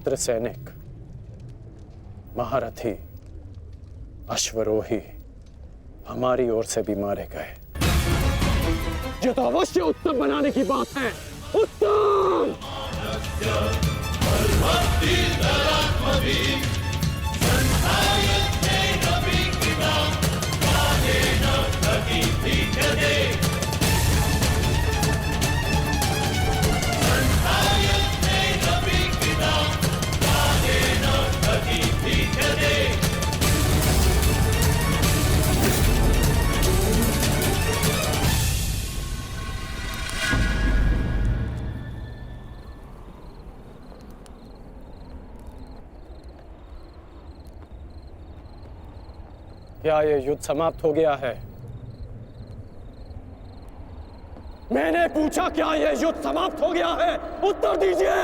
मित्र सैनिक, महारथी, अश्वरोही हमारी ओर से भी मारे गए। ये तो अवश्य उत्तम बनाने की बात है। उत्तम! क्या ये युद्ध समाप्त हो गया है? मैंने पूछा, क्या ये युद्ध समाप्त हो गया है? उत्तर दीजिए।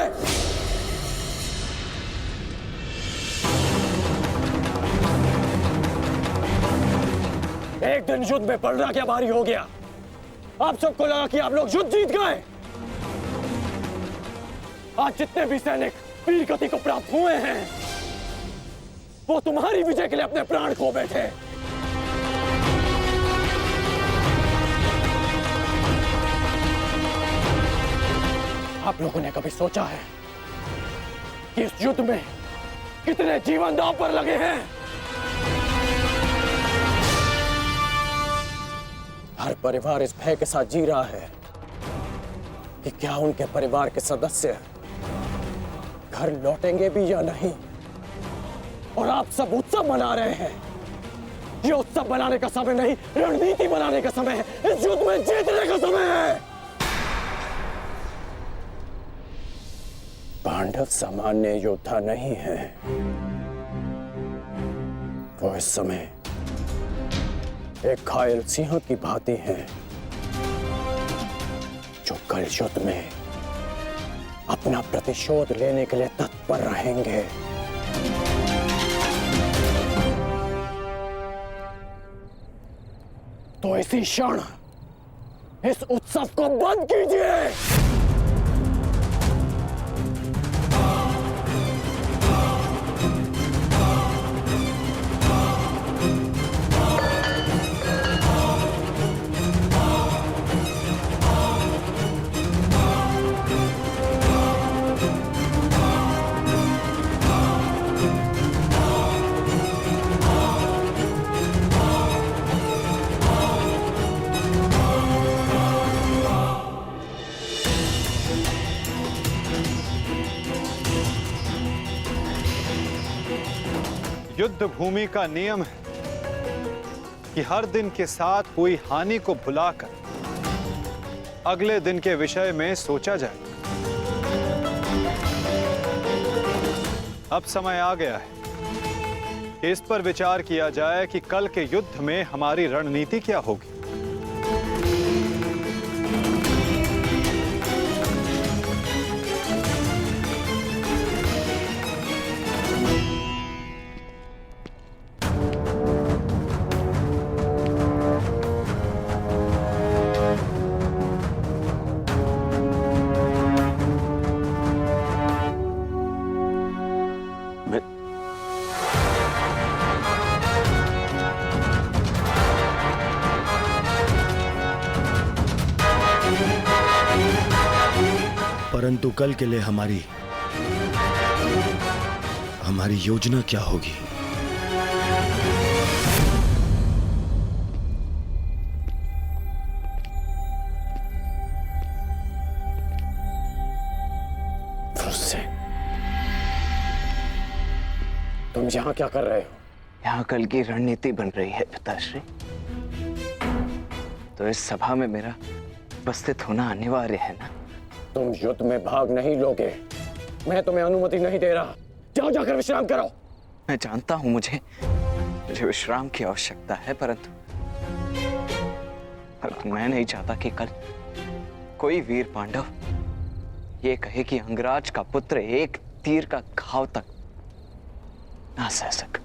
एक दिन युद्ध में पलड़ा क्या भारी हो गया। आप सबको लगा कि आप लोग युद्ध जीत गए। आज जितने भी सैनिक वीर गति को प्राप्त हुए हैं, वो तुम्हारी विजय के लिए अपने प्राण खो बैठे। आप लोगों ने कभी सोचा है कि इस युद्ध में कितने जीवन दांव पर लगे हैं? हर परिवार इस भय के साथ जी रहा है कि क्या उनके परिवार के सदस्य घर लौटेंगे भी या नहीं। और आप सब उत्सव मना रहे हैं। ये उत्सव मनाने का समय नहीं, रणनीति बनाने का समय है। इस युद्ध में जीतने का समय है। पांडव सामान्य योद्धा नहीं है। वो इस समय एक घायल सिंह की भांति हैं, जो कल युद्ध में अपना प्रतिशोध लेने के लिए तत्पर रहेंगे। तो इसी क्षण इस उत्सव को बंद कीजिए। युद्ध भूमि का नियम है कि हर दिन के साथ हुई हानि को भुलाकर अगले दिन के विषय में सोचा जाए। अब समय आ गया है कि इस पर विचार किया जाए कि कल के युद्ध में हमारी रणनीति क्या होगी। परंतु कल के लिए हमारी योजना क्या होगी? तुम यहाँ क्या कर रहे हो? यहाँ कल की रणनीति बन रही है पिताश्री। तो इस सभा में मेरा उपस्थित होना अनिवार्य है ना। तुम युद्ध में भाग नहीं लोगे। मैं तुम्हें अनुमति नहीं दे रहा। जाओ, जाकर विश्राम करो। मैं जानता हूं मुझे विश्राम की आवश्यकता है, परंतु मैं नहीं चाहता कि कल कोई वीर पांडव ये कहे कि अंगराज का पुत्र एक तीर का घाव तक ना सह सके।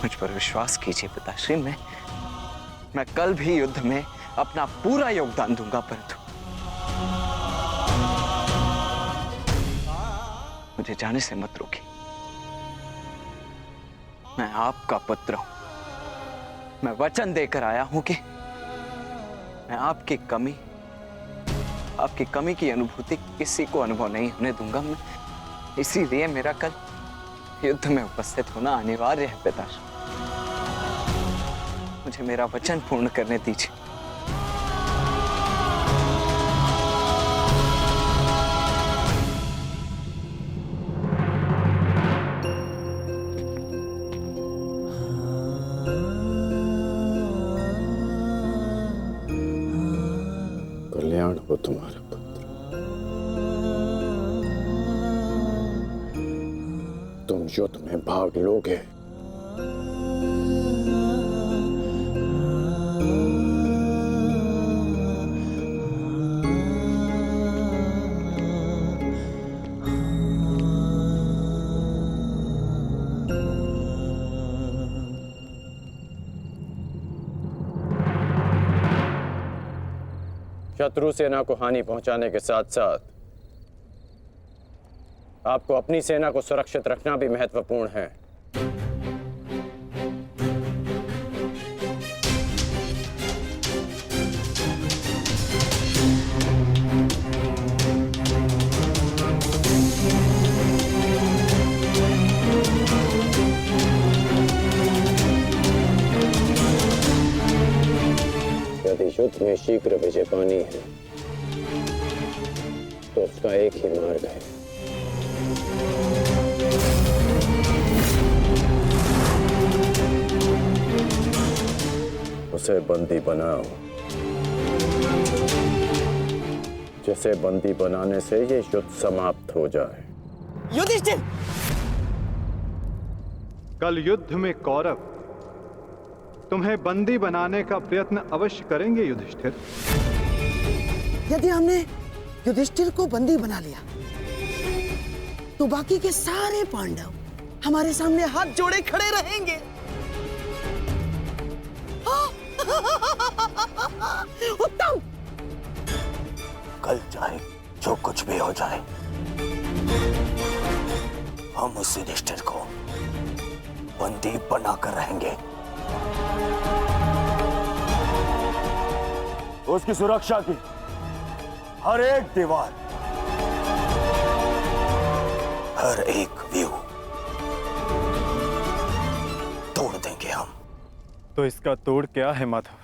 मुझ पर विश्वास कीजिए पिताश्री, मैं कल भी युद्ध में अपना पूरा योगदान दूंगा, परंतु मुझे जाने से मत रोकिए। मैं आपका पुत्र हूं। मैं वचन देकर आया हूं कि मैं आपकी कमी की अनुभूति किसी को अनुभव नहीं होने दूंगा। मैं इसीलिए मेरा कल युद्ध में उपस्थित होना अनिवार्य है पिताश्री। मुझे मेरा वचन पूर्ण करने दीजिए। कल्याण हो तुम्हारा पुत्र। तुम युद्ध में भाग लोगे। शत्रु सेना को हानि पहुंचाने के साथ साथ आपको अपनी सेना को सुरक्षित रखना भी महत्वपूर्ण है। यदि युद्ध में शीघ्र विजय पानी है तो उसका एक ही मार्ग है, उसे बंदी बनाओ। जिसे बंदी बनाने से ये युद्ध समाप्त हो जाए। युधिष्ठिर! कल युद्ध में कौरव तुम्हें बंदी बनाने का प्रयत्न अवश्य करेंगे युधिष्ठिर। यदि हमने युधिष्ठिर को बंदी बना लिया तो बाकी के सारे पांडव हमारे सामने हाथ जोड़े खड़े रहेंगे। उत्तम! कल चाहे जो कुछ भी हो जाए, हम उस युधिष्ठिर को बंदी बनाकर रहेंगे। उसकी सुरक्षा की हर एक दीवार, हर एक व्यू तोड़ देंगे हम। तो इसका तोड़ क्या है माधव?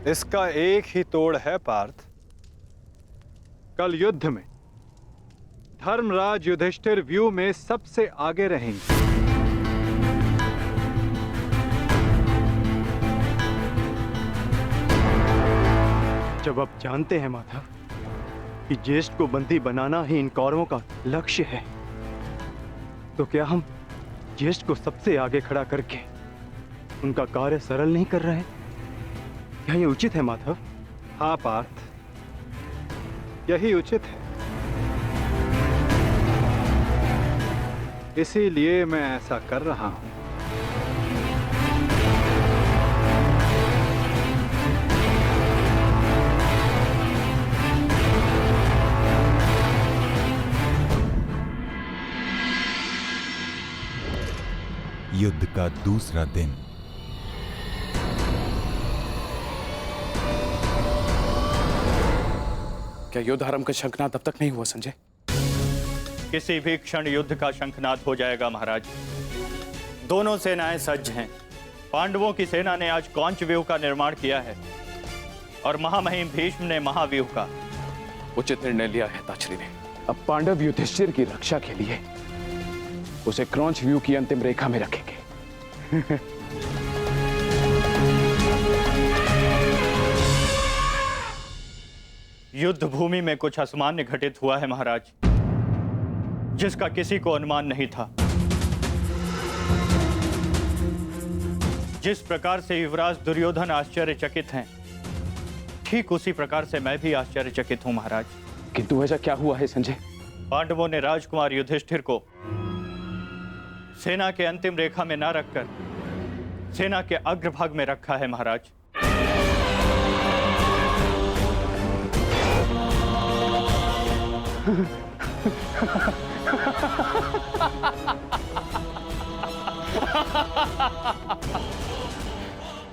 इसका एक ही तोड़ है पार्थ। कल युद्ध में धर्मराज युधिष्ठिर व्यू में सबसे आगे रहेंगे। जब आप जानते हैं माधव कि ज्येष्ठ को बंदी बनाना ही इन कौरवों का लक्ष्य है, तो क्या हम ज्येष्ठ को सबसे आगे खड़ा करके उनका कार्य सरल नहीं कर रहे हैं? क्या ये उचित है माधव? हाँ पार्थ, यही उचित है। इसीलिए मैं ऐसा कर रहा हूं। युद्ध का दूसरा दिन। क्या युद्ध आरंभ का शंखनाद तब तक नहीं हुआ संजय? किसी भी क्षण युद्ध का शंखनाद हो जाएगा महाराज। दोनों सेनाएं सज्ज हैं। पांडवों की सेना ने आज कौंच व्यूह का निर्माण किया है और महामहिम भीष्म ने महाव्यूह का। उचित निर्णय लिया है ताचरी ने। अब पांडव युधिष्ठिर की रक्षा के लिए उसे क्रौंच व्यू की अंतिम रेखा में रखेंगे। युद्ध भूमि में कुछ असामान्य घटित हुआ है महाराज, जिसका किसी को अनुमान नहीं था। जिस प्रकार से युवराज दुर्योधन आश्चर्यचकित हैं, ठीक उसी प्रकार से मैं भी आश्चर्यचकित हूं महाराज। किंतु ऐसा क्या हुआ है संजय? पांडवों ने राजकुमार युधिष्ठिर को सेना के अंतिम रेखा में न रखकर सेना के अग्रभाग में रखा है महाराज।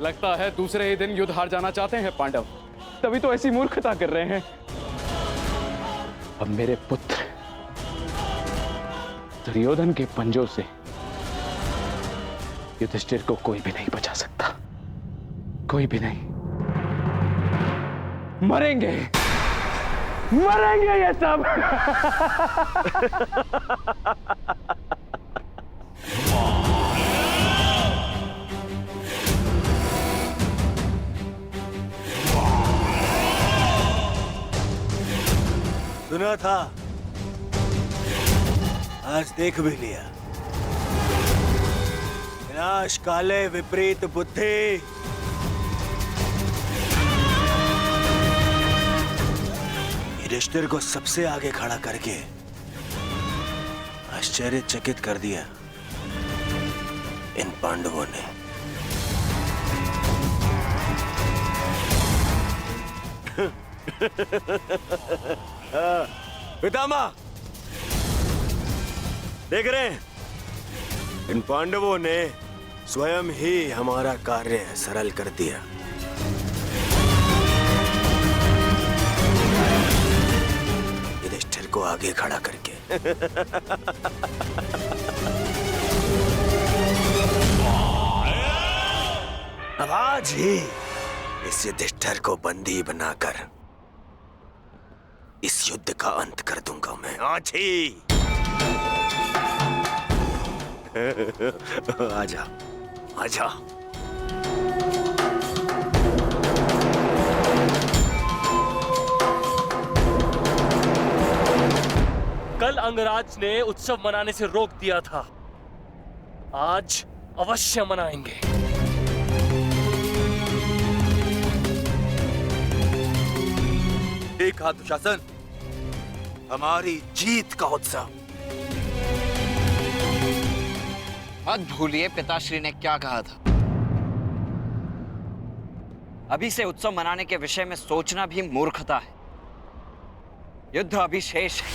लगता है दूसरे ही दिन युद्ध हार जाना चाहते हैं पांडव, तभी तो ऐसी मूर्खता कर रहे हैं। अब मेरे पुत्र दुर्योधन के पंजों से युधिष्ठिर को कोई भी नहीं बचा सकता, कोई भी नहीं। मरेंगे, मरेंगे ये सब। सुना था, आज देख भी लिया। विनाश काले विपरीत बुद्धि। युधिष्ठिर को सबसे आगे खड़ा करके आश्चर्यचकित कर दिया इन पांडवों ने। पितामह, देख रहे हैं, इन पांडवों ने स्वयं ही हमारा कार्य सरल कर दिया। युधिष्ठिर को आगे खड़ा करके। अब आज ही इस युधिष्ठिर को बंदी बनाकर इस युद्ध का अंत कर दूंगा मैं, आज ही। आजा, आजा। कल अंगराज ने उत्सव मनाने से रोक दिया था, आज अवश्य मनाएंगे। देखा दुशासन, हमारी जीत का उत्सव। मत भूलिए पिताश्री ने क्या कहा था। अभी से उत्सव मनाने के विषय में सोचना भी मूर्खता है। युद्ध अभी शेष है।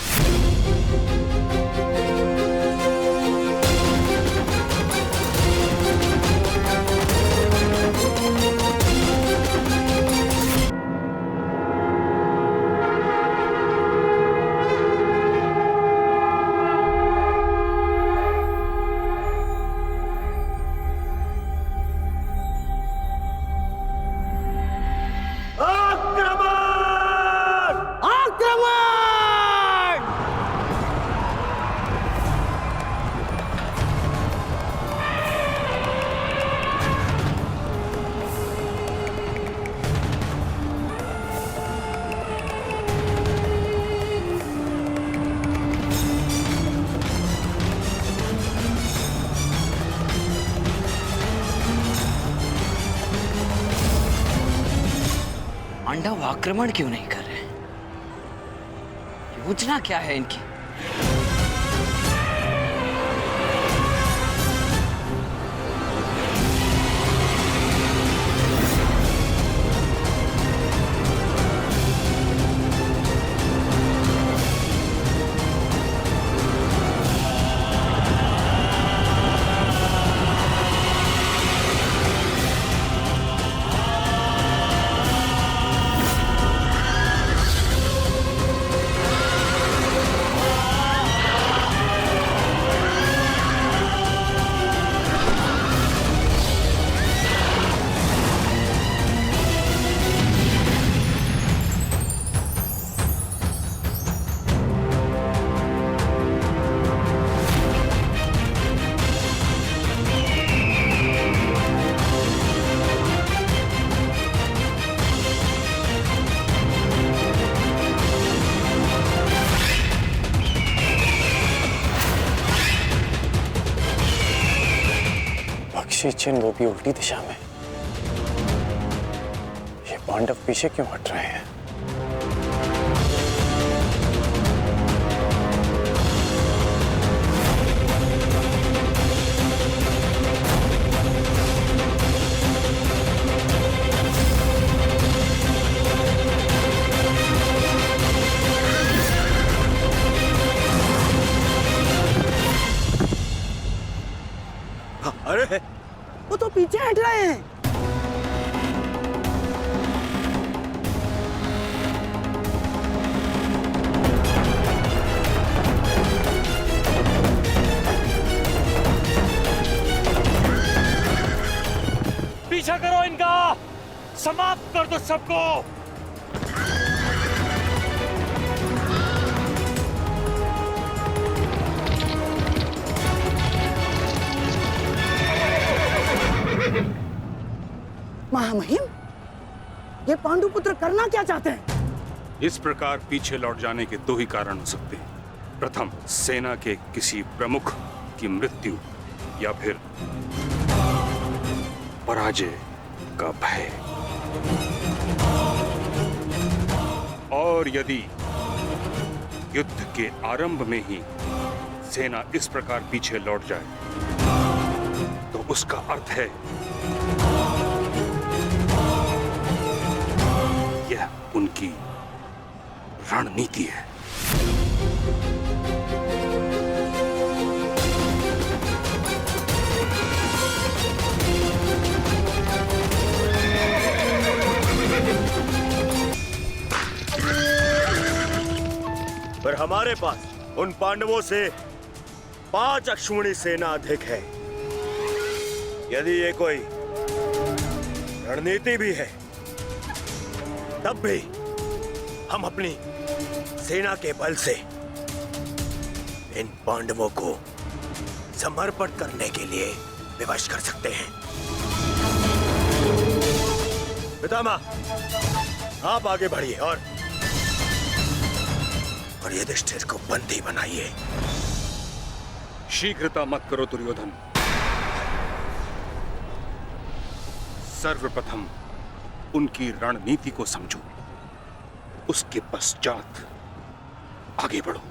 पांडव आक्रमण क्यों नहीं कर रहे? योजना क्या है इनकी? चिन्ह वो भी उल्टी दिशा में। ये पांडव पीछे क्यों हट रहे हैं? पीछा करो इनका, समाप्त कर दो सबको। महामहिम, ये पांडुपुत्र करना क्या चाहते हैं? इस प्रकार पीछे लौट जाने के दो ही कारण हो सकते हैं। प्रथम, सेना के किसी प्रमुख की मृत्यु, या फिर पराजय का भय। और यदि युद्ध के आरंभ में ही सेना इस प्रकार पीछे लौट जाए तो उसका अर्थ है यह उनकी रणनीति है। पर हमारे पास उन पांडवों से 5 अश्विनी सेना अधिक है। यदि ये कोई रणनीति भी है, तब भी हम अपनी सेना के बल से इन पांडवों को समर्पण करने के लिए विवश कर सकते हैं। पितामह, आप आगे बढ़िए और युधिष्ठिर को बंदी बनाइए। शीघ्रता मत करो दुर्योधन। सर्वप्रथम उनकी रणनीति को समझो, उसके पश्चात आगे बढ़ो।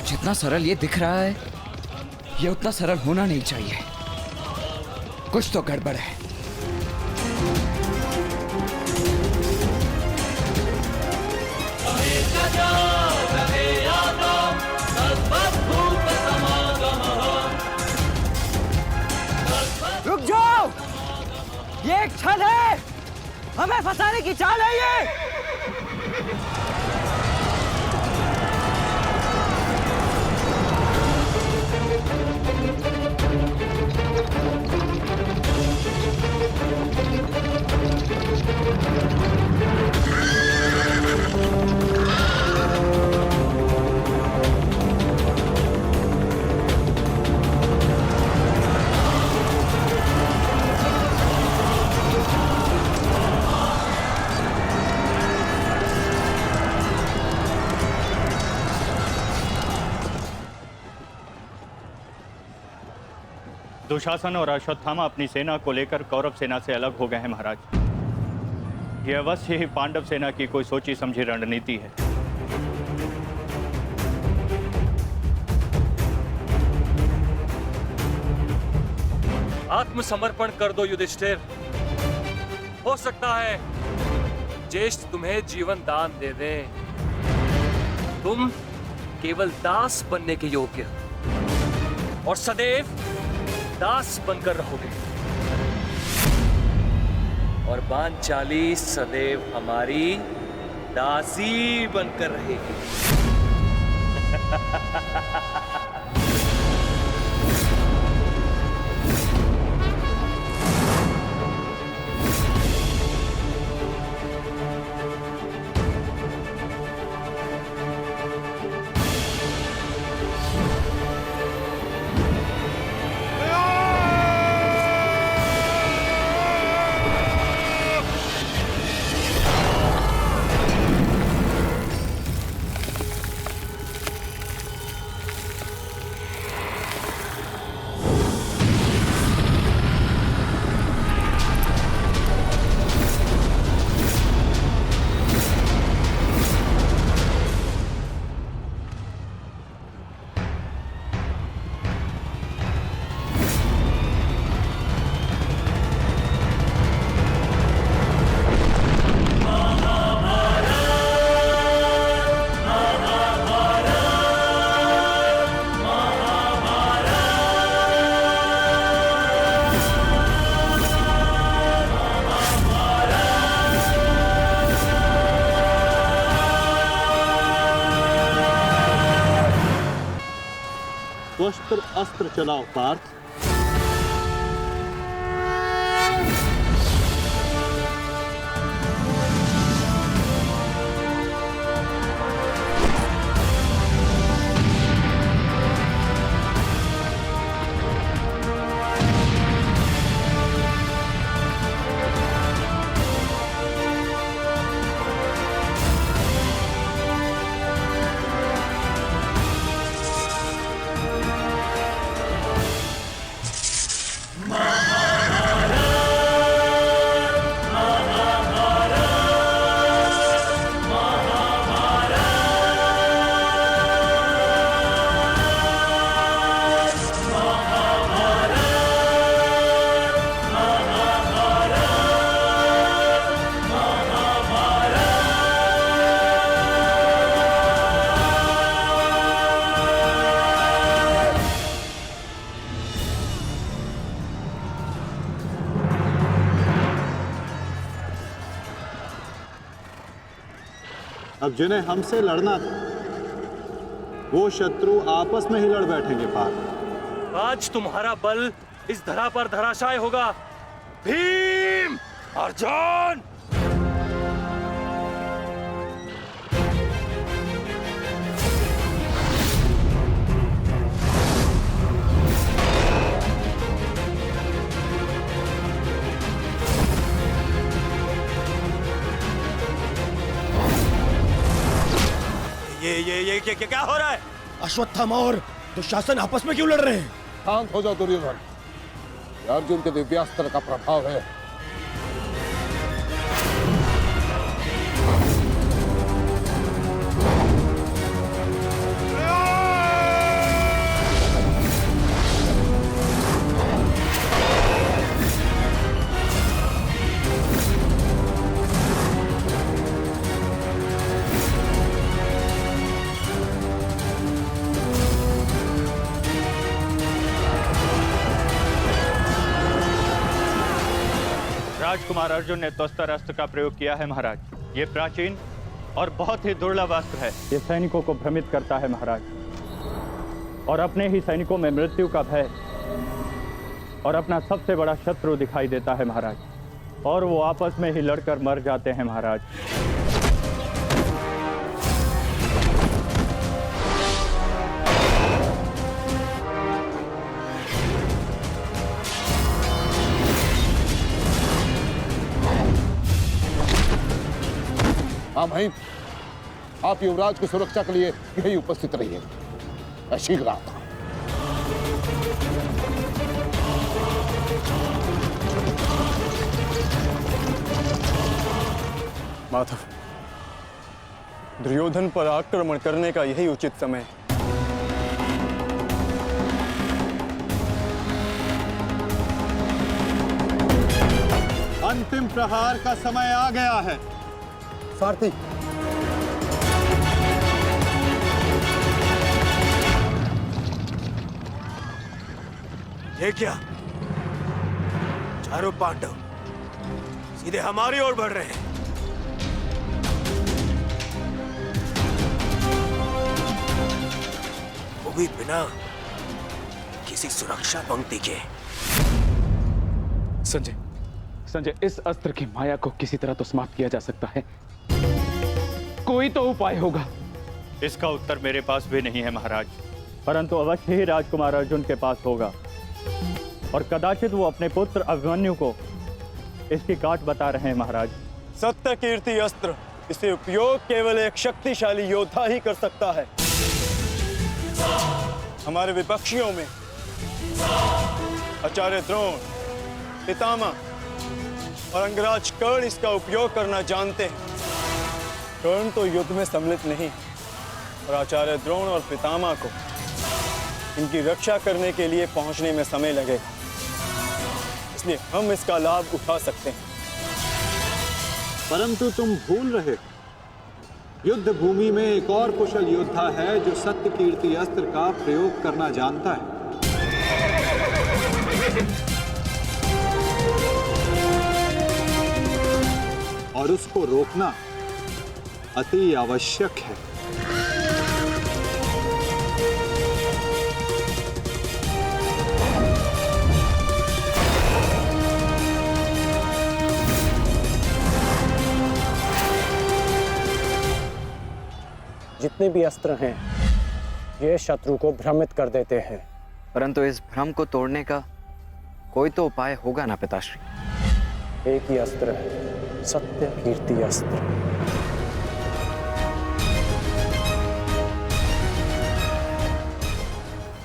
जितना सरल ये दिख रहा है, ये उतना सरल होना नहीं चाहिए। कुछ तो गड़बड़ है। रुक जाओ, ये एक छल है, हमें फंसाने की चाल है ये। दुशासन और अश्वत्थामा अपनी सेना को लेकर कौरव सेना से अलग हो गए हैं महाराज। यह अवश्य ही पांडव सेना की कोई सोची समझी रणनीति है। आत्मसमर्पण कर दो युधिष्ठिर। हो सकता है ज्येष्ठ तुम्हें जीवन दान दे दे। तुम केवल दास बनने के योग्य और सदैव दास बनकर रहोगे, और पांचाली सदैव हमारी दासी बनकर रहेगी। शस्त्र अस्त्र चलाओ पार्थ। अब जिन्हें हमसे लड़ना था वो शत्रु आपस में ही लड़ बैठेंगे पार्थ। आज तुम्हारा बल इस धरा पर धराशाय होगा। भीम, अर्जुन! ये क्या हो रहा है? अश्वत्थामा और दुशासन आपस में क्यों लड़ रहे हैं? शांत हो जाओ दुर्योधन। ये अर्जुन के दिव्यास्त्र का प्रभाव है। राजकुमार अर्जुन ने तोस्तर अस्त्र का प्रयोग किया है महाराज। ये प्राचीन और बहुत ही दुर्लभ अस्त्र है। ये सैनिकों को भ्रमित करता है महाराज, और अपने ही सैनिकों में मृत्यु का भय और अपना सबसे बड़ा शत्रु दिखाई देता है महाराज, और वो आपस में ही लड़कर मर जाते हैं महाराज। हाँ भाई, आप युवराज की सुरक्षा के लिए यही उपस्थित रहिए। मैं शीघ्र आता हूं। माधव, दुर्योधन पर आक्रमण करने का यही उचित समय है। अंतिम प्रहार का समय आ गया है। सारथी, ये क्या? चारों पांडव सीधे हमारी ओर बढ़ रहे हैं। वो भी बिना किसी सुरक्षा पंक्ति के। संजय, इस अस्त्र की माया को किसी तरह तो समाप्त किया जा सकता है। कोई तो उपाय होगा। इसका उत्तर मेरे पास भी नहीं है महाराज, परंतु अवश्य ही राजकुमार अर्जुन के पास होगा, और कदाचित वो अपने पुत्र अभिमन्यु को इसकी काट बता रहे हैं महाराज। सत्य कीर्ति अस्त्र, इसे उपयोग केवल एक शक्तिशाली योद्धा ही कर सकता है। हमारे विपक्षियों में आचार्य द्रोण, पितामह और अंगराज कर्ण इसका उपयोग करना जानते हैं। कर्ण तो युद्ध में सम्मिलित नहीं, और आचार्य द्रोण और पितामह को इनकी रक्षा करने के लिए पहुंचने में समय लगेगा, इसलिए हम इसका लाभ उठा सकते हैं। परंतु तुम भूल रहे, युद्ध भूमि में एक और कुशल योद्धा है जो सत्य कीर्ति अस्त्र का प्रयोग करना जानता है। और उसको रोकना अति आवश्यक है। जितने भी अस्त्र हैं ये शत्रु को भ्रमित कर देते हैं। परंतु इस भ्रम को तोड़ने का कोई तो उपाय होगा ना पिताश्री? एक ही अस्त्र है, सत्य कीर्ति अस्त्र।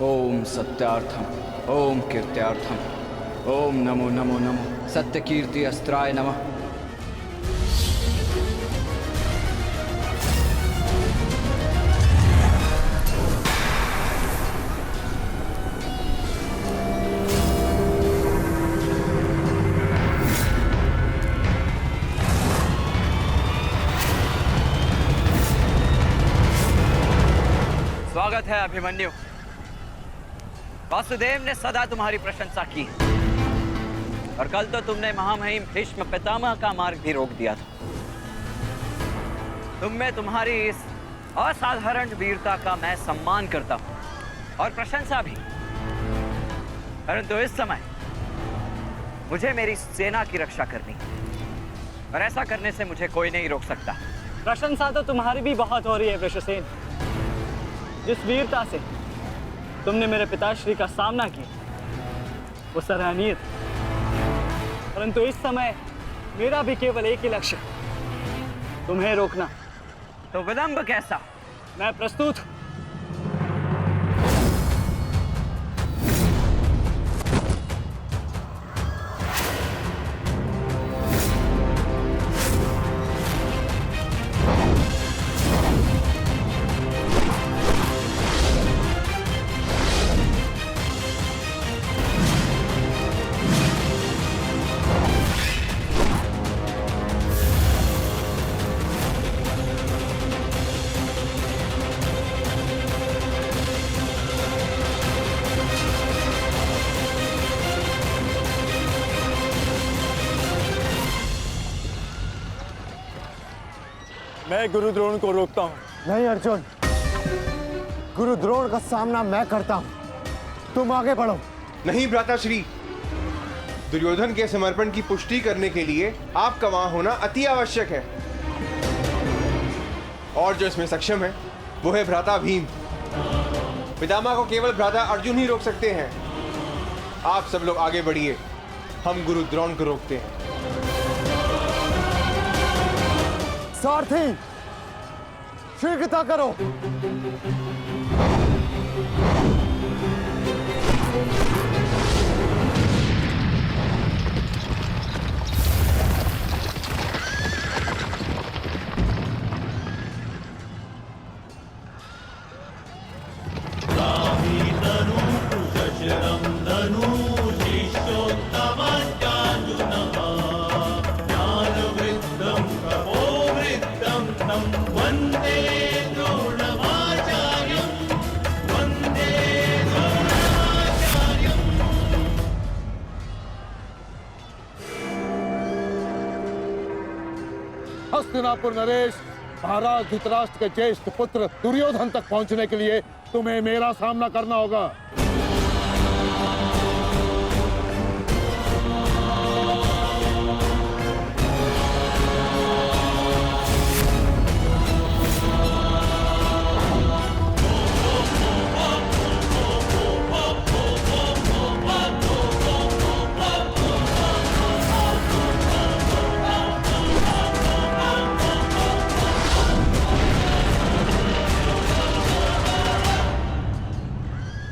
ओम सत्यार्थम ओम कीर्त्यार्थम ओम नमो नमो नमो सत्य कीर्ति अस्त्राय नमः। स्वागत है अभिमन्यु। वासुदेव ने सदा तुम्हारी प्रशंसा की और कल तो तुमने महामहिम भीष्म पितामह का मार्ग भी रोक दिया था। तुम में तुम्हारी इस असाधारण वीरता का मैं सम्मान करता हूं और प्रशंसा भी। परंतु इस समय मुझे मेरी सेना की रक्षा करनी है और ऐसा करने से मुझे कोई नहीं रोक सकता। प्रशंसा तो तुम्हारी भी बहुत हो रही है वृषसेन। जिस वीरता से तुमने मेरे पिताश्री का सामना किया वो सराहनीय था। परंतु इस समय मेरा भी केवल एक ही लक्ष्य है, तुम्हें रोकना। तो विलंब कैसा? मैं प्रस्तुत हूं। मैं गुरु द्रोण को रोकता हूँ। नहीं अर्जुन, गुरु द्रोण का सामना मैं करता हूँ, तुम आगे बढ़ो। नहीं भ्राताश्री, दुर्योधन के समर्पण की पुष्टि करने के लिए आपका वहां होना अति आवश्यक है। और जो इसमें सक्षम है वो है भ्राता भीम। पितामह को केवल भ्राता अर्जुन ही रोक सकते हैं। आप सब लोग आगे बढ़िए, हम गुरु द्रोण को रोकते हैं। सारथी, शीघ्रता करो। हस्तिनापुर नरेश, महाराज धृतराष्ट्र के ज्येष्ठ पुत्र दुर्योधन तक पहुंचने के लिए तुम्हें मेरा सामना करना होगा।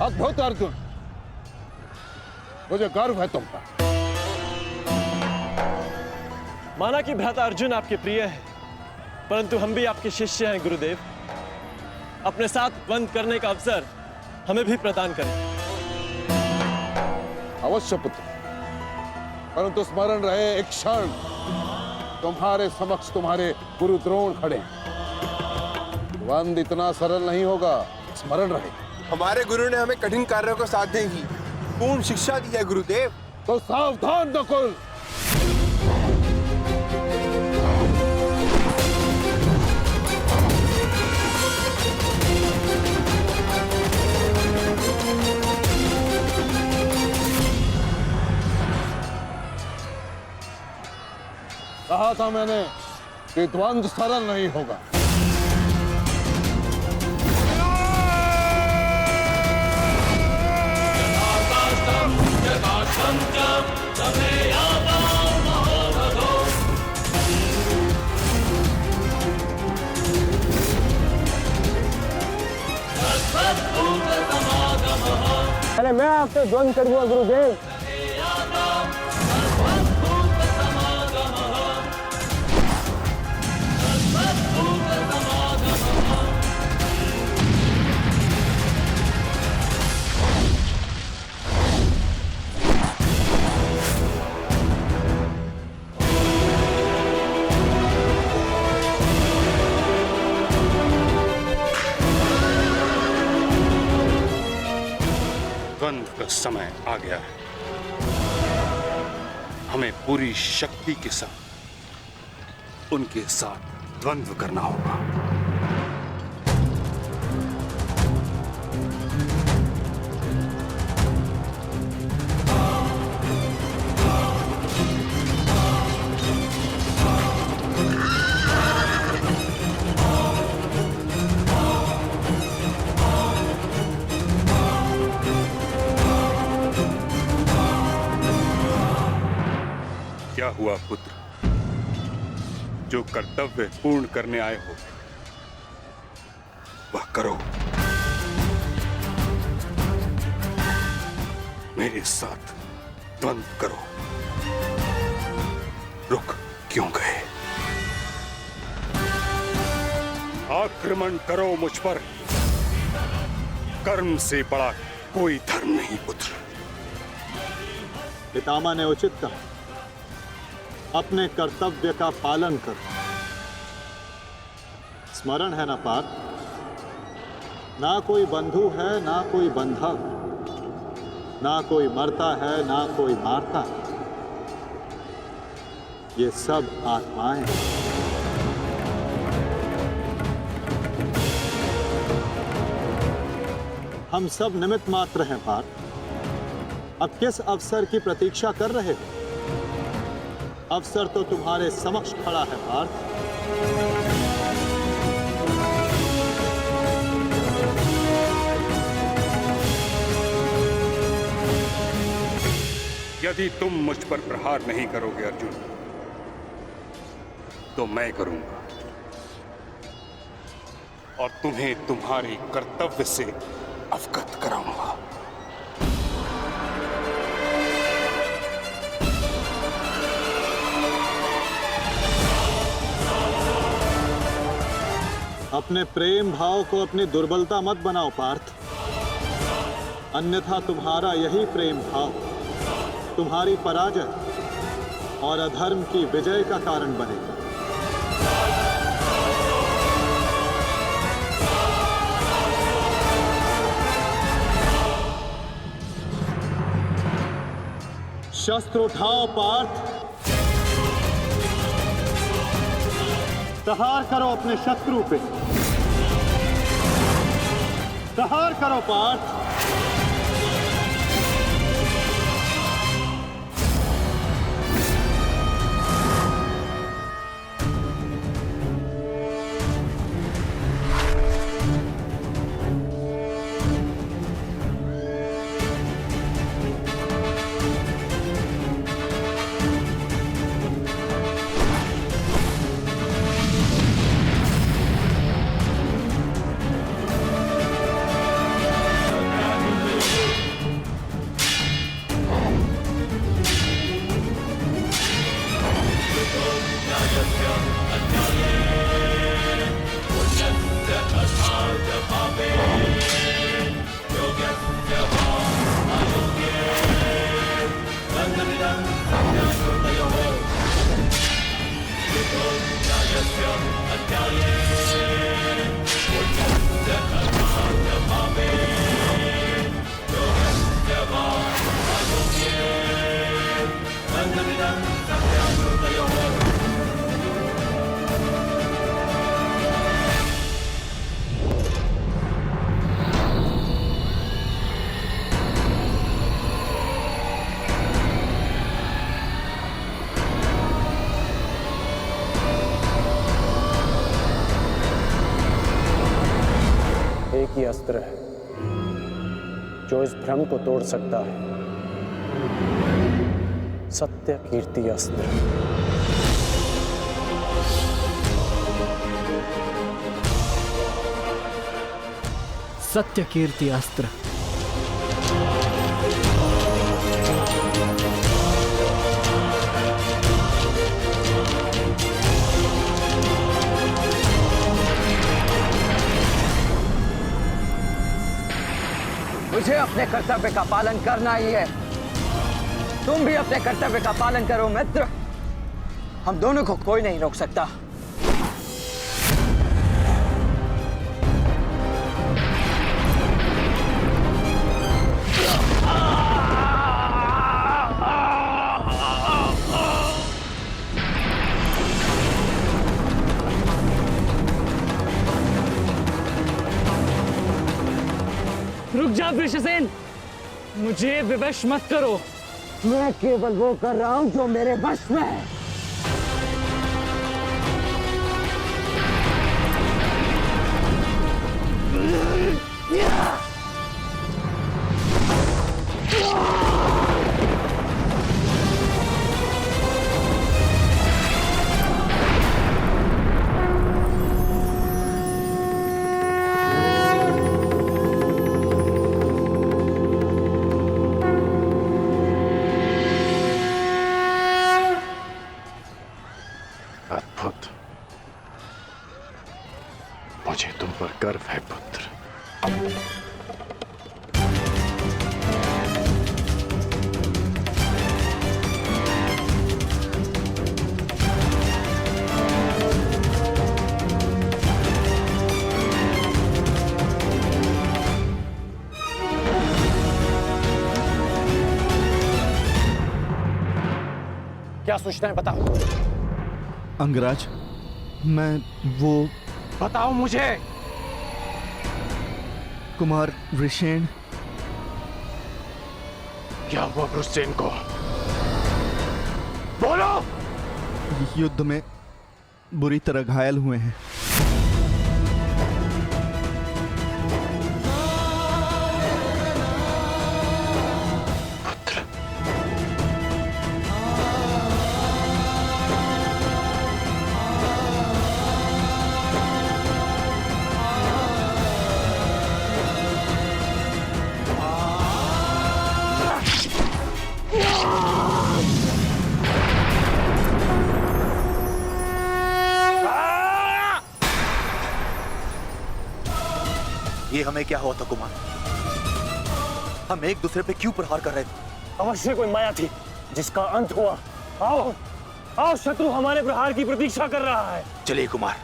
अद्भुत अर्जुन, मुझे गर्व है तुम पर। माना कि भ्राता अर्जुन आपके प्रिय है, परंतु हम भी आपके शिष्य हैं गुरुदेव। अपने साथ बंद करने का अवसर हमें भी प्रदान करें। अवश्य पुत्र, परंतु स्मरण रहे एक क्षण तुम्हारे समक्ष तुम्हारे गुरु द्रोण खड़े। बंद इतना सरल नहीं होगा, स्मरण रहे। हमारे गुरु ने हमें कठिन कार्यों को साधने की पूर्ण शिक्षा दी है गुरुदेव। तो सावधान नकुल। कहा था मैंने कि द्वंद्व सरल नहीं होगा। पहले मैं आपसे द्वंद करूंगा गुरुदेव। द्वंद्व का समय आ गया है। हमें पूरी शक्ति के साथ उनके साथ द्वंद्व करना होगा। क्या हुआ पुत्र? जो कर्तव्य पूर्ण करने आए हो वह करो। मेरे साथ द्वंद्व करो। रुक क्यों गए? आक्रमण करो मुझ पर। कर्म से बड़ा कोई धर्म नहीं पुत्र। पितामह ने उचित कहा, अपने कर्तव्य का पालन कर। स्मरण है ना पार्थ, ना कोई बंधु है ना कोई बंधव, ना कोई मरता है ना कोई मारता है। ये सब आत्माएं हैं। हम सब निमित्त मात्र हैं पार्थ। अब किस अवसर की प्रतीक्षा कर रहे हो? अवसर तो तुम्हारे समक्ष खड़ा है पार्थ। यदि तुम मुझ पर प्रहार नहीं करोगे अर्जुन, तो मैं करूंगा और तुम्हें तुम्हारे कर्तव्य से अवगत कराऊंगा। अपने प्रेम भाव को अपनी दुर्बलता मत बनाओ पार्थ, अन्यथा तुम्हारा यही प्रेम भाव तुम्हारी पराजय और अधर्म की विजय का कारण बनेगा। शस्त्र उठाओ पार्थ, प्रहार करो अपने शत्रु पे। प्रहार करो पार्थ। एक ही अस्त्र है जो इस भ्रम को तोड़ सकता है। सत्य कीर्ति अस्त्र। सत्य कीर्ति अस्त्र। मुझे अपने कर्तव्य का पालन करना ही है। तुम भी अपने कर्तव्य का पालन करो मित्र। हम दोनों को कोई नहीं रोक सकता। रुक जा वृषसेन, मुझे विवश मत करो। मैं केवल वो कर रहा हूं जो मेरे वश में है। अद्भुत। मुझे तुम पर गर्व है पुत्र। क्या सूचना है बताओ। अंगराज, मैं वो बताओ मुझे। कुमार वृषेण। क्या हुआ वृषसेन को? बोलो। युद्ध में बुरी तरह घायल हुए हैं। ये हमें क्या हुआ था कुमार? हम एक दूसरे पे क्यों प्रहार कर रहे थे? अवश्य कोई माया थी जिसका अंत हुआ। आओ आओ, शत्रु हमारे प्रहार की प्रतीक्षा कर रहा है। चलिए कुमार।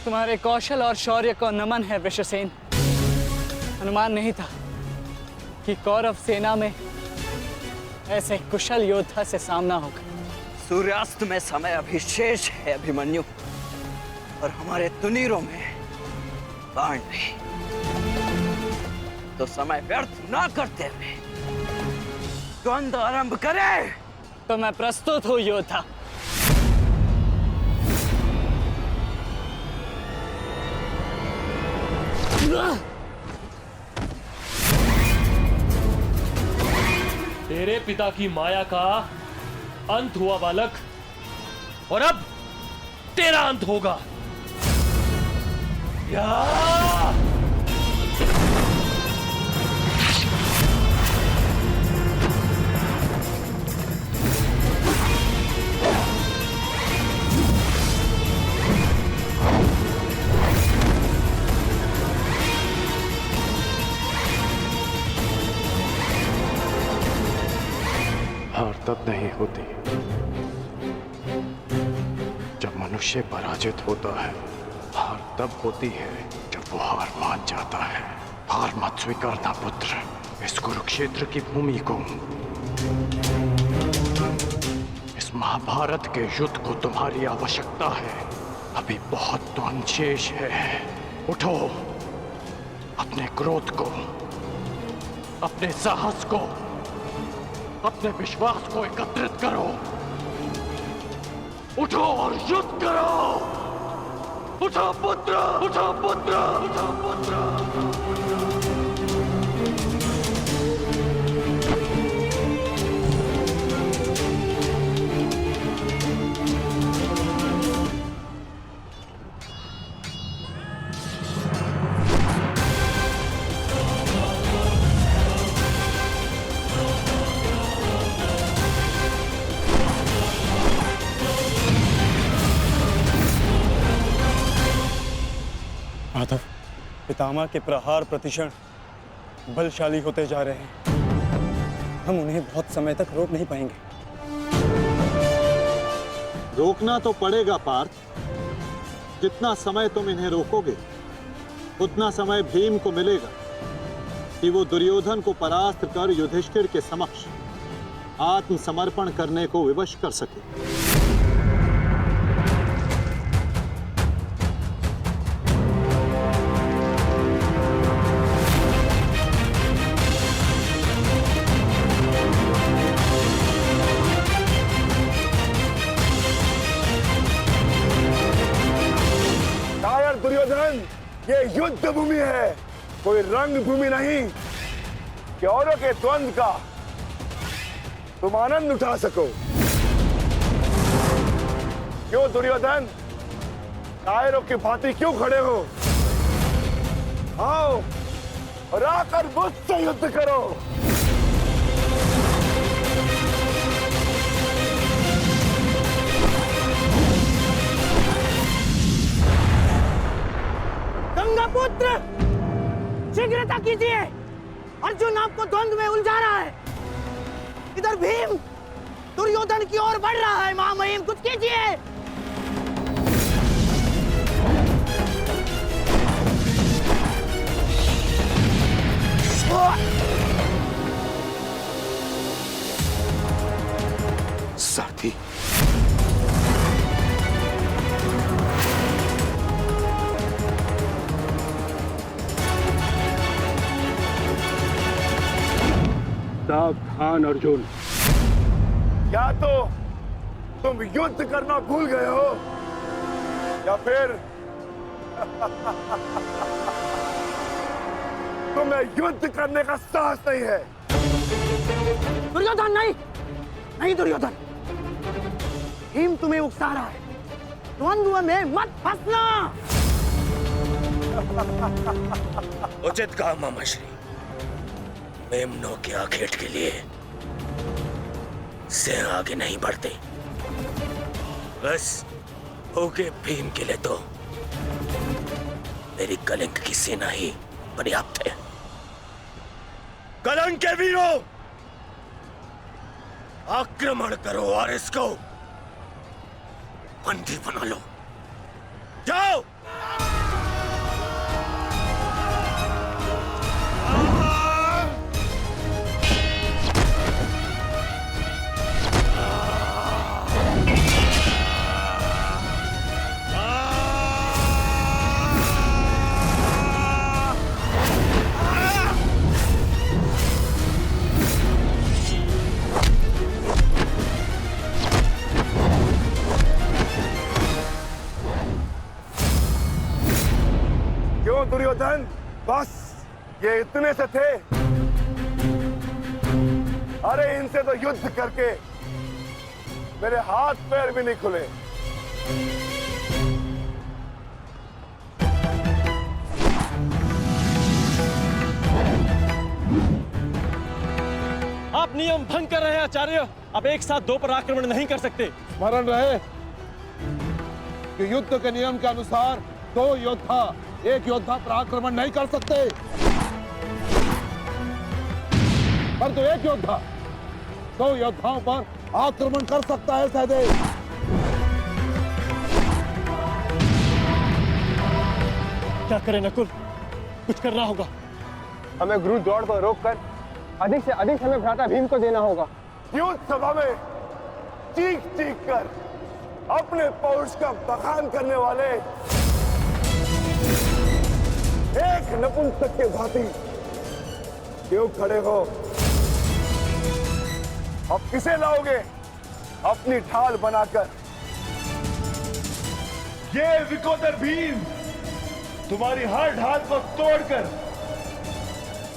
तुम्हारे कौशल और शौर्य को नमन है वृषसेन। अनुमान नहीं था कि कौरव सेना में ऐसे कुशल योद्धा से सामना होगा। सूर्यास्त में समय अभी शेष है अभिमन्यु, और हमारे तुनीरों में बाण नहीं। तो समय व्यर्थ ना करते हुए द्वंद्व आरंभ करें। तो मैं प्रस्तुत हूं योद्धा। तेरे पिता की माया का अंत हुआ बालक, और अब तेरा अंत होगा। हार तब नहीं होती जब मनुष्य पराजित होता है। हार तब होती है जब वो हार मान जाता है। हार मत स्वीकारना पुत्र। इस कुरुक्षेत्र की भूमि को, इस महाभारत के युद्ध को तुम्हारी आवश्यकता है। अभी बहुत तो शेष है। उठो, अपने क्रोध को, अपने साहस को, अपने विश्वास को एकत्रित करो। उठो और युद्ध करो। उठो पुत्र, उठो पुत्र, उठो पुत्र। माधव, पितामह के प्रहार प्रतिक्षण बलशाली होते जा रहे हैं। हम उन्हें बहुत समय तक रोक नहीं पाएंगे। रोकना तो पड़ेगा पार्थ। जितना समय तुम इन्हें रोकोगे उतना समय भीम को मिलेगा कि वो दुर्योधन को परास्त कर युधिष्ठिर के समक्ष आत्मसमर्पण करने को विवश कर सके। दुर्योधन, ये युद्ध भूमि है, कोई रंग भूमि नहीं कि औरों के द्वंद्व का तुम आनंद उठा सको। क्यों दुर्योधन, कायरों की भांति क्यों खड़े हो? आओ और आकर मुझसे युद्ध करो। गंगापुत्र, शीघ्रता कीजिए। अर्जुन आपको द्वंद्व में उलझा रहा है। इधर भीम दुर्योधन की ओर बढ़ रहा है। महामहिम, कुछ कीजिए। साथी, सावधान अर्जुन, या तो तुम युद्ध करना भूल गए हो या फिर तुम्हें युद्ध करने का साहस नहीं है। दुर्योधन, नहीं नहीं दुर्योधन, भीम तुम्हें उकसा रहा है। द्वंद्व में मत फंसना। उचित कहा मामाश्री। मेमनों के आखेट के लिए से आगे नहीं बढ़ते। बस होके भीम के लिए तो मेरी कलिंग की सेना ही पर्याप्त है। कलंक के वीरों, आक्रमण करो और इसको बंदी बना लो। जाओ। दुर्योधन, बस ये इतने से थे? अरे इनसे तो युद्ध करके मेरे हाथ पैर भी नहीं खुले। आप नियम भंग कर रहे हैं आचार्य। आप एक साथ दो पर आक्रमण नहीं कर सकते। स्मरण रहे कि युद्ध के नियम के अनुसार दो योद्धा एक योद्धा पर आक्रमण नहीं कर सकते, परंतु एक योद्धा दो योद्धाओं पर आक्रमण कर सकता है। सहदेव, क्या करें नकुल? कुछ करना होगा। हमें गुरु द्रोण को रोककर अधिक से अधिक समय भ्राता भीम को देना होगा। युद्ध सभा में चीख चीख कर अपने पौरुष का बखान करने वाले एक नपुंसक के भांति क्यों खड़े हो? अब किसे लाओगे अपनी ढाल बनाकर? ये विकोदर भीम तुम्हारी हर ढाल को तोड़कर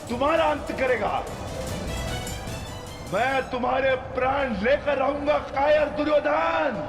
तुम्हारा अंत करेगा। मैं तुम्हारे प्राण लेकर रहूंगा कायर दुर्योधन।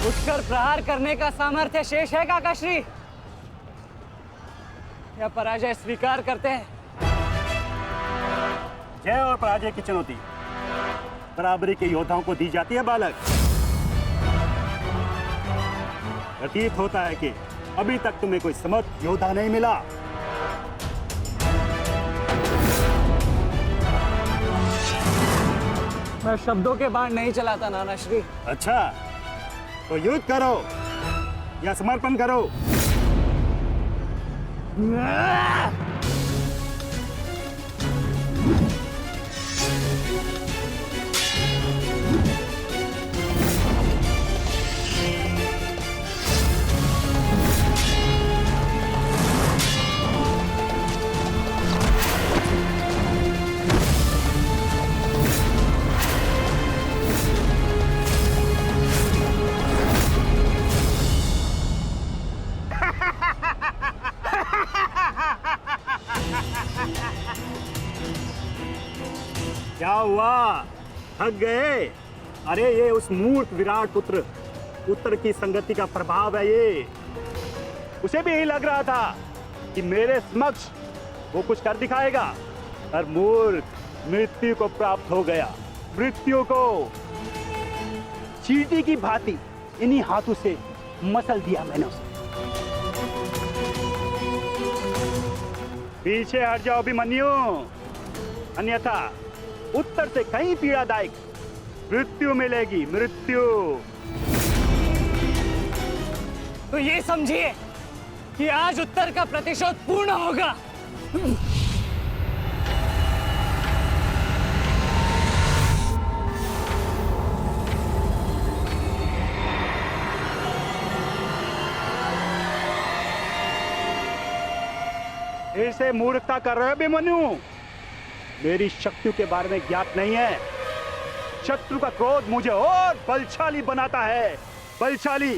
उठकर प्रहार करने का सामर्थ्य शेष है काकाश्री, या पराजय स्वीकार करते हैं? जय और पराजय की चुनौती बराबरी के योद्धाओं को दी जाती है बालक। प्रतीत होता है कि अभी तक तुम्हें कोई समर्थ योद्धा नहीं मिला। मैं शब्दों के बाण नहीं चलाता नानाश्री। अच्छा, तो युद्ध करो या समर्पण करो। क्या हुआ, थक गए? अरे ये उस मूर्ख विराट पुत्र उत्तर की संगति का प्रभाव है। ये उसे भी यही लग रहा था कि मेरे समक्ष वो कुछ कर दिखाएगा, पर मूर्ख मृत्यु को प्राप्त हो गया। मृत्यु को चींटी की भांति इन्हीं हाथों से मसल दिया मैंने उसे। पीछे हट जाओ अभिमन्यु, अन्यथा उत्तर से कहीं पीड़ादायक मृत्यु मिलेगी। मृत्यु। तो ये समझिए कि आज उत्तर का प्रतिशोध पूर्ण होगा। फिर से मूर्खता कर रहे हो अभिमन्यु? मेरी शक्तियों के बारे में ज्ञात नहीं है। शत्रु का क्रोध मुझे और बलशाली बनाता है। बलशाली।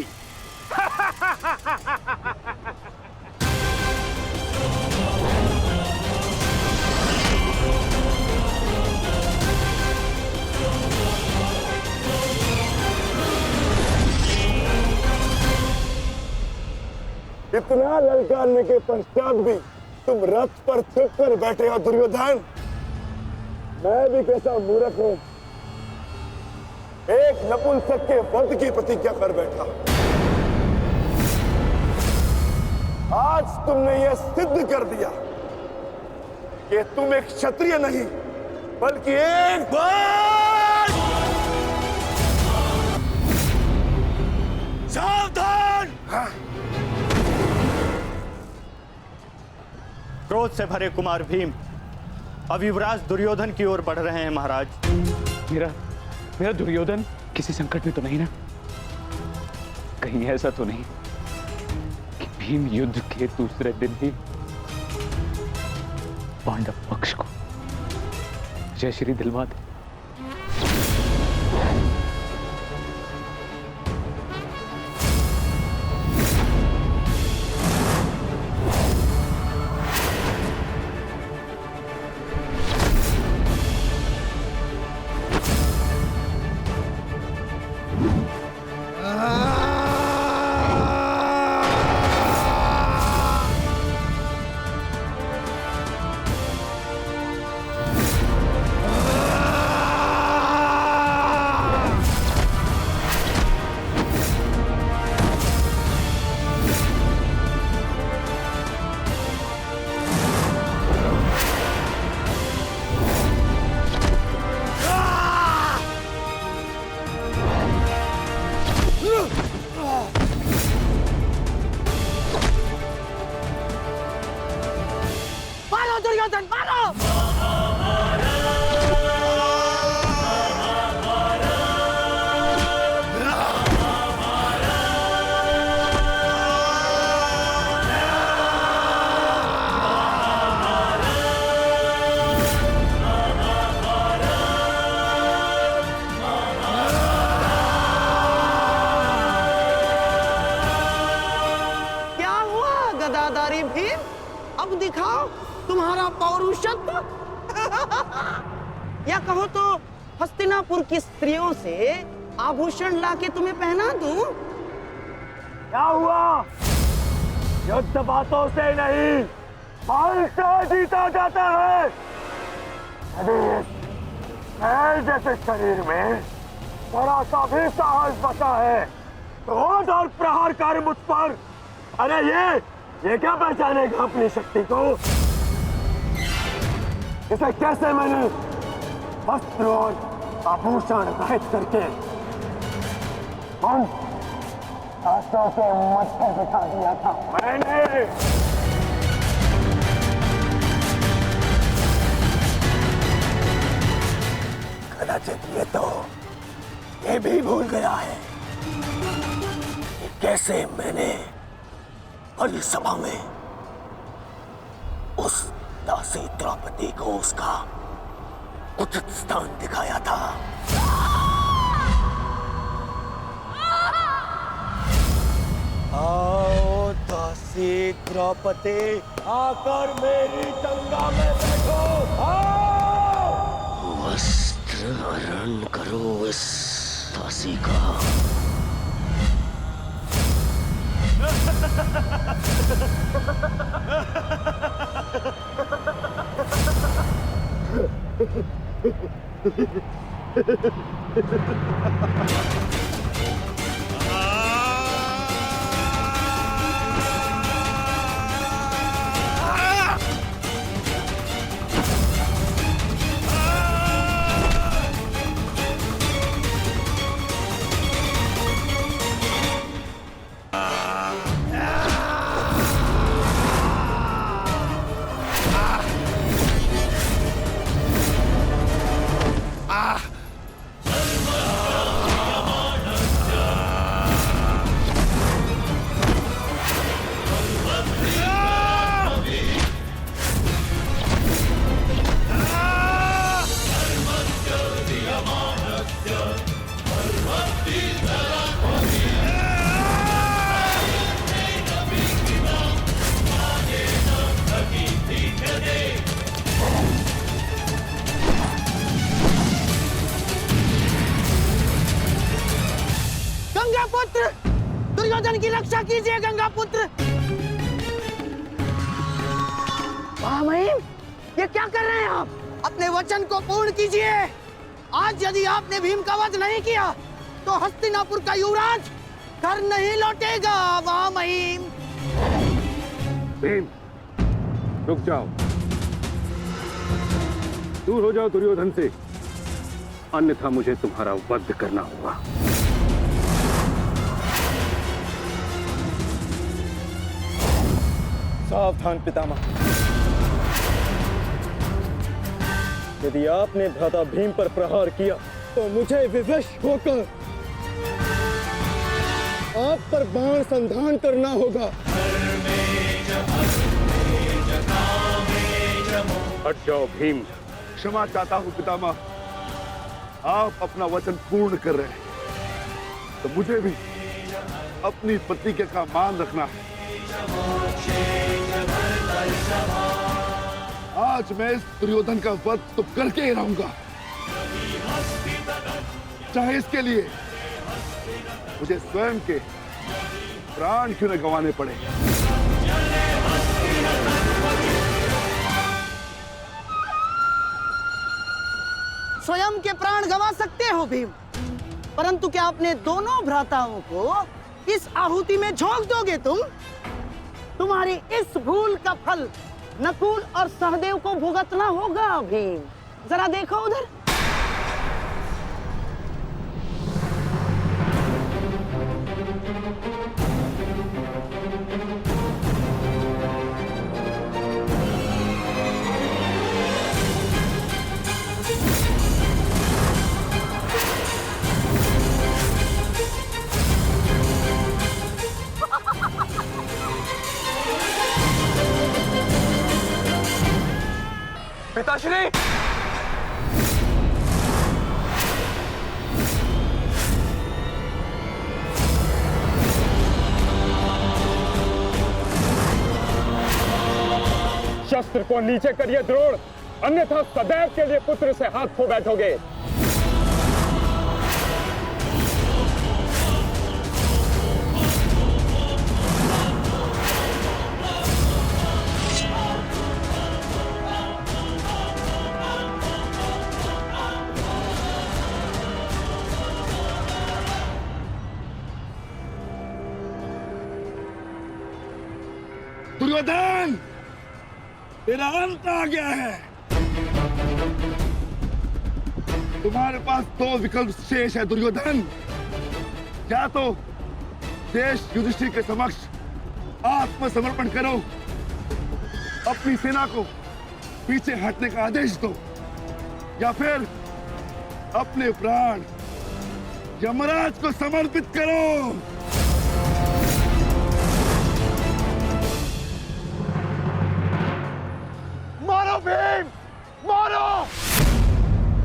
इतना ललकारने के पश्चात भी तुम रथ पर छिप कर बैठे हो दुर्योधन। मैं भी कैसा मूर्ख हूं, एक नपुंसक के वध की प्रतिज्ञा कर बैठा। आज तुमने यह सिद्ध कर दिया कि तुम एक क्षत्रिय नहीं बल्कि एक बार। सावधान! क्रोध से भरे कुमार भीम अब युवराज दुर्योधन की ओर बढ़ रहे हैं महाराज। मेरा दुर्योधन किसी संकट में तो नहीं ना? कहीं ऐसा तो नहीं कि भीम युद्ध के दूसरे दिन ही पांडव पक्ष को जय श्री दिलवा दे? दुर्योधन मारो। क्या हुआ गदाधारी भीम? अब दिखाओ तुम्हारा पौरुषत्व। या कहो तो हस्तिनापुर की स्त्रियों से आभूषण लाके तुम्हें पहना दूं? क्या हुआ? युद्ध बातों से नहीं, बल से जीता जाता है। यदि इस मैल जैसे शरीर में जरा सा भी साहस बचा है तो और प्रहार कर मुझ पर। अरे ये क्या पहचानेगा अपनी शक्ति को? इसे कैसे मैंने वस्त्र और आभूषण रहित करके उन हाथों के मत्थे बिठा दिया था मैंने। कदाचित ये भी भूल गया है कि कैसे मैंने बड़ी सभा में उस दासी द्रौपदी को उसका उचित स्थान दिखाया था। आओ दासी द्रौपदी, आकर मेरी गंगा में बैठो। आओ, वस्त्र हरण करो इस दासी का। गंगापुत्र, दुर्योधन की रक्षा कीजिए गंगापुत्र। महामहिम, ये क्या कर रहे हैं आप? अपने वचन को पूर्ण कीजिए। आज यदि आपने भीम का वध नहीं किया तो हस्तिनापुर का युवराज घर नहीं लौटेगा। महामहिम, भीम, रुक जाओ, दूर हो जाओ दुर्योधन से, अन्यथा मुझे तुम्हारा वध करना होगा। सावधान पितामह, यदि आपने भ्राता भीम पर प्रहार किया तो मुझे विवश होकर आप पर बाण संधान करना होगा। हट जाओ भीम। क्षमा चाहता हूं पितामह, आप अपना वचन पूर्ण कर रहे हैं तो मुझे भी अपनी प्रतिज्ञा का मान रखना है। आज मैं इस दुर्योधन का वध तो करके ही रहूंगा, चाहे इसके लिए मुझे स्वयं के प्राण क्यों न गंवाने पड़े। स्वयं के प्राण गंवा सकते हो भीम, परंतु क्या अपने दोनों भ्राताओं को इस आहुति में झोंक दोगे तुम? तुम्हारी इस भूल का फल नकुल और सहदेव को भुगतना होगा भीम। जरा देखो उधर। पिताश्री! शस्त्र को नीचे करिए द्रोण, अन्यथा सदैव के लिए पुत्र से हाथ खो बैठोगे। दुर्योधन, तेरा अंत आ गया है। तुम्हारे पास दो विकल्प शेष है दुर्योधन। या तो देश युधिष्ठिर के समक्ष आत्मसमर्पण करो, अपनी सेना को पीछे हटने का आदेश दो, या फिर अपने प्राण यमराज को समर्पित करो। मारो भीम, मारो!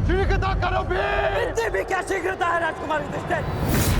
शीघ्रता करो भीम! इतनी भी क्या शीघ्रता है राजकुमार युधिष्ठिर?